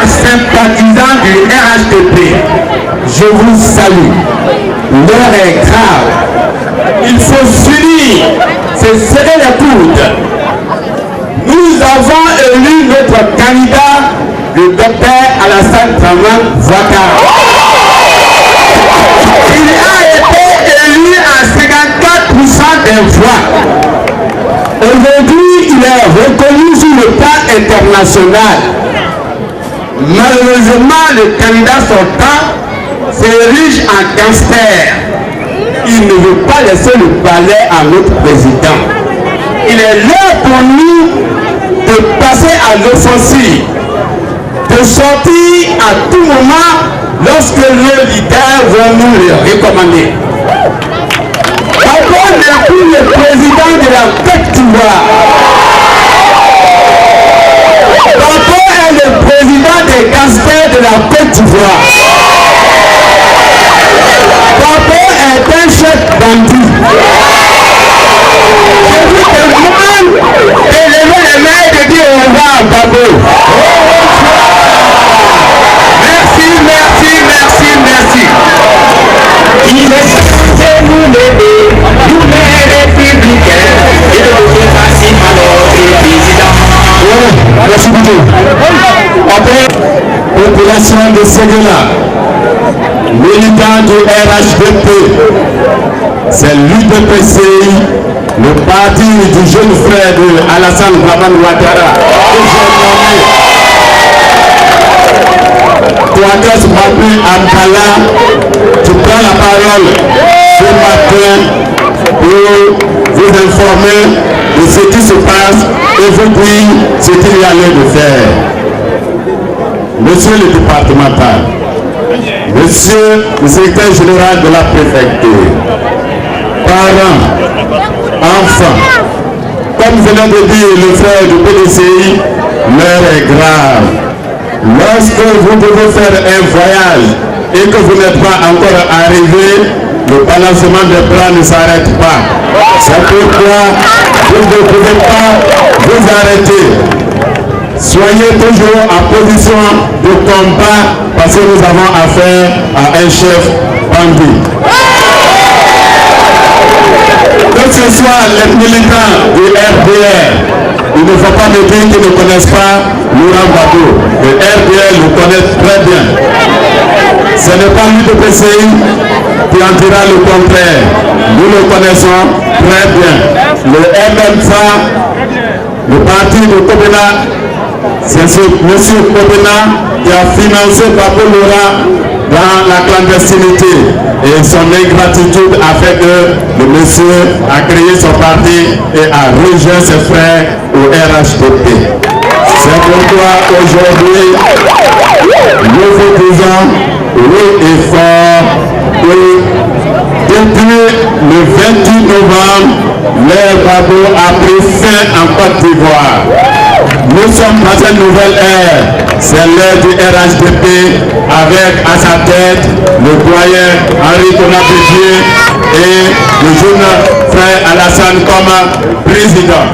Sympathisants du RHDP, je vous salue. L'heure est grave. Il faut s'unir, c'est serrer les coudes. Nous avons élu notre candidat, le docteur Alassane Dramane Ouattara. Il a été élu à 54% des voix. Aujourd'hui, il est reconnu sur le plan international. Malheureusement, le candidat sortant s'érige en gangster. Il ne veut pas laisser le palais à notre président. Il est l'heure pour nous de passer à l'offensive, de sortir à tout moment lorsque le leader va nous le recommander. D'abord, le président de la Côte d'Ivoire. D'abord, le président des gangsters de la Côte d'Ivoire. Papa est un chef bandit. Je vous demande d'élever les mains et de dire au revoir, Babo. Merci, merci, merci, merci. Il est censé nous aider, nous les républicains, et de nous passer à notre président. Merci beaucoup. Après, population de Séguéla, militant du RHDP, c'est l'UDPCI, le parti du jeune frère de Alassane Dramane Ouattara, que j'ai nommé. Toi, Mabui Abdallah, tu prends la parole ce matin pour vous informer de ce qui se passe et vous dire ce qu'il y a lieu de faire. Monsieur le départemental, monsieur le secrétaire général de la préfecture, parents, enfants, comme venait de dire le frère du PDCI, l'heure est grave. Lorsque vous devez faire un voyage et que vous n'êtes pas encore arrivé, le balancement des bras ne s'arrête pas. C'est pourquoi vous ne pouvez pas vous arrêter. Soyez toujours en position de combat parce que nous avons affaire à un chef bandit. Que ce soit les militants du RDR, il ne faut pas me dire qu'ils ne connaissent pas Laurent Gbagbo. Le RDR le connaît très bien. Ce n'est pas l'UDPCI qui en dira le contraire. Nous le connaissons très bien. Le MMFA, le parti de Kobena, c'est ce monsieur Kobena qui a financé Gbagbo Laurent dans la clandestinité. Et son ingratitude a fait que le monsieur a créé son parti et a rejoint ses frères au RHDP. C'est pourquoi aujourd'hui, nous vous disons oui et fort que depuis le 28 novembre, l'ère Gbagbo a pris fin en Côte d'Ivoire. Nous sommes dans une nouvelle ère, c'est l'ère du RHDP avec à sa tête le doyen Henri Konaté-Dié et le jeune frère Alassane comme président.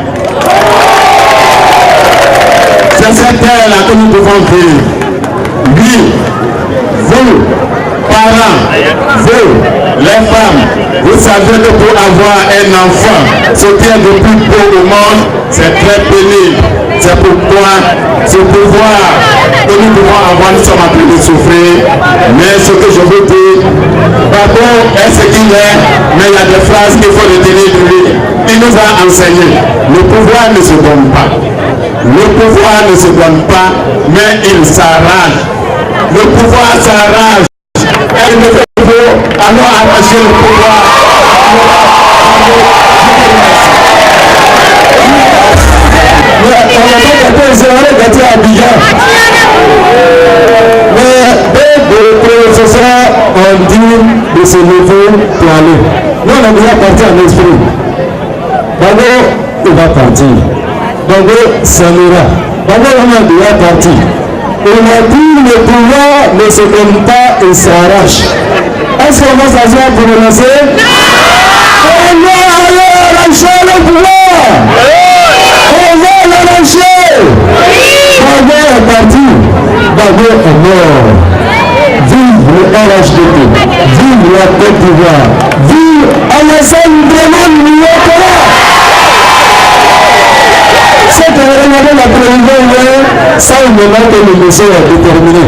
C'est cette ère-là que nous devons vivre. Oui, vous, parents, vous, les femmes, vous savez que pour avoir un enfant, ce qui est le plus beau au monde, c'est très pénible. C'est pourquoi ce pouvoir que nous devons avoir, nous sommes en train de souffrir. Mais ce que je veux dire, Gbagbo est ce qu'il est, mais il y a des phrases qu'il faut retenir de lui. Il nous a enseigné. Le pouvoir ne se donne pas. Le pouvoir ne se donne pas, mais il s'arrange. Le pouvoir s'arrange. Elle ne fait pas, alors arracher le pouvoir. Mais ce soir, on on dit de se lever pour aller. Nous, on est déjà parti en esprit. D'abord, il va partir. D'abord, ça ira. D'abord, on est déjà parti. On a dit le pouvoir ne se donne pas et s'arrache. Est-ce qu'on va s'asseoir pour le lancer? On va aller arracher le pouvoir. On va l'arracher. D'abord est parti. D'abord est mort. Vive le RHDP. Vive la Côte d'Ivoire. Vive Alassane Dramane Ouattara. C'est que regardez la télévision hier, ça il me manque que le monsieur est déterminé.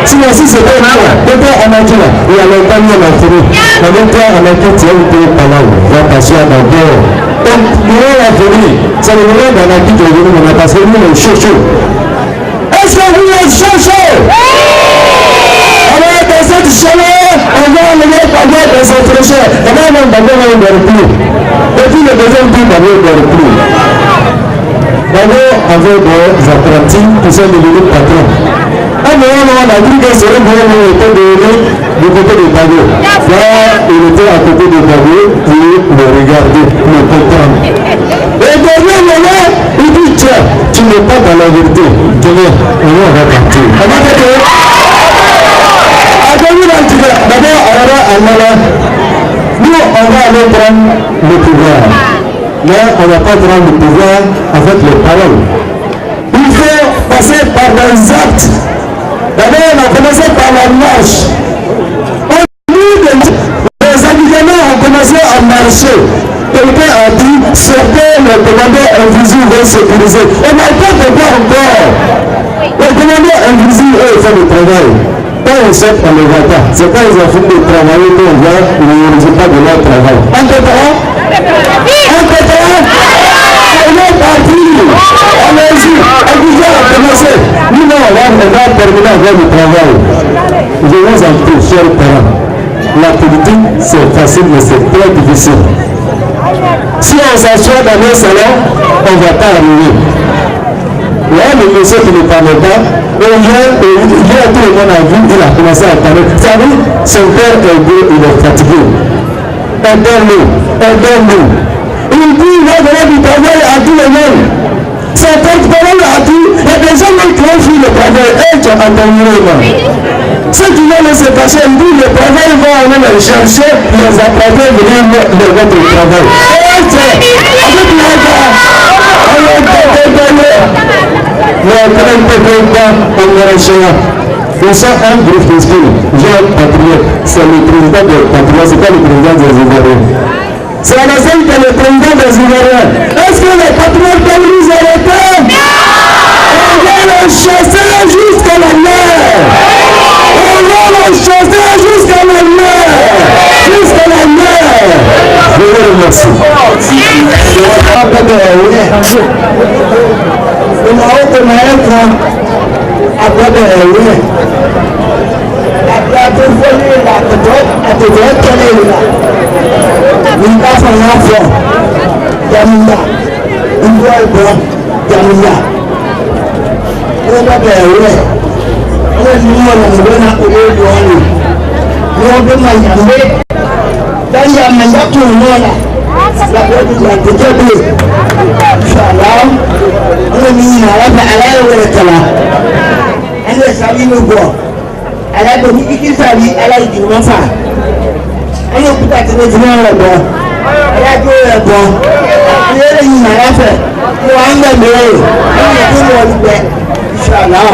Sinon si c'était un peu, peut-être en Akila, il y a longtemps mis en Afrique. Mais maintenant en Akila, tu as un peu par là, va passer d'abord. Donc, nous allons venir. C'est le moment d'en Akila qui est venu, on a passé nous le chaud. Est-ce que vous êtes chaud? Alors, dans cette chaleur, on va aller parler de cette fraîcheur. On va même d'abord un plus. Depuis le deuxième tour, d'abord un plus. D'abord, avec des apprentis qui sont devenus patrons. Un moment, on a dit que ce moment était donné du côté de Bago. Là, il était à côté de Bago pour le regarder, pour le comprendre. Et au dernier moment, il dit tiens, tu n'es pas dans la vérité. Demain, on va partir. D'abord, nous, on va aller prendre le pouvoir. Mais on ne va pas prendre le pouvoir avec les paroles. Il faut passer par des actes. D'abord, on a commencé par la marche. Les habitants ont commencé à marcher. Quelqu'un a dit, certains les commandants invisibles vont sécuriser. On n'a pas de quoi encore. Les commandants invisibles, eux, ils font le travail. Quand on sait qu'on ne va pas, c'est quand ils ont fini de travailler qu'on voit le résultat de leur travail. En tout cas, on est parti. Allez-y, on a commencé. Nous, on va terminer avec le travail. Je vous en prie, chers parents. La politique, c'est facile, mais c'est très difficile. Si on s'assoit dans nos salons, on ne va pas arriver. Là, le monsieur qui ne parlait pas, hier, tout le monde a vu, il a commencé à parler. Ça veut dire, son père est beau, il est fatigué. Aidez-nous, aidez-nous. Il dit, il va donner du travail à tout le monde. Son porte-parole a dit, il y a des gens qui ont fait le travail, et tu as entendu le nom. Ceux qui vont laisser passer, il dit, le travail va aller les chercher, les apprendre, venir de votre travail. Et c'est, avec l'État, on va donner. Nous sommes un groupe d'esprit, Jean Patriote, c'est le président des Patriotes, c'est pas le président des Ivoiriens. C'est la nation qui est le président des Ivoiriens. Est-ce que les Patriotes peuvent nous arrêter? On va les chasser jusqu'à la mer. On va les chasser jusqu'à la mer. Jusqu'à la mer. Je vous remercie. Uma outra época, agora é o a telefone lá, a telefone lá. Não dá para lá fora. Jamila, igual bom, Jamila. Uma bela, uma menina morena com ele olho. Não deu mais jambe. Dan jamila tu nona. La bodu la tejabi. Inshallah. Ana menina lá para lá o kala. Ana sabi no bo. Ala do ni ikisali ala ijuma fa. Ana kuta tene juma la bo. Ala jo la bo. Ele ni mara fa. Ko anga be. Ana ko mo be. Inshallah.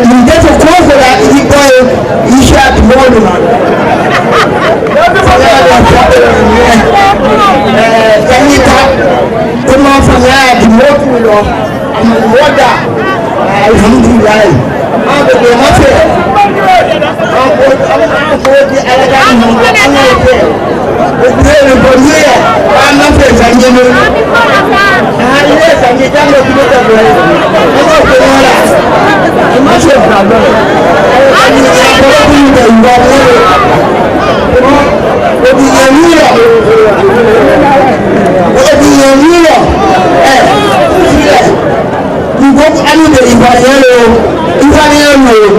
Ninguém foi contra e foi inchado muito. Canita, como a família de muito a moda, alhamdulillah. A bebê não fez. A pode ela já não fez. O primeiro podia, a não fez ainda. A ilha ainda já não ficou bem. Não foi nada. Não foi nada. A ilha já não ficou bem. Nous Daniel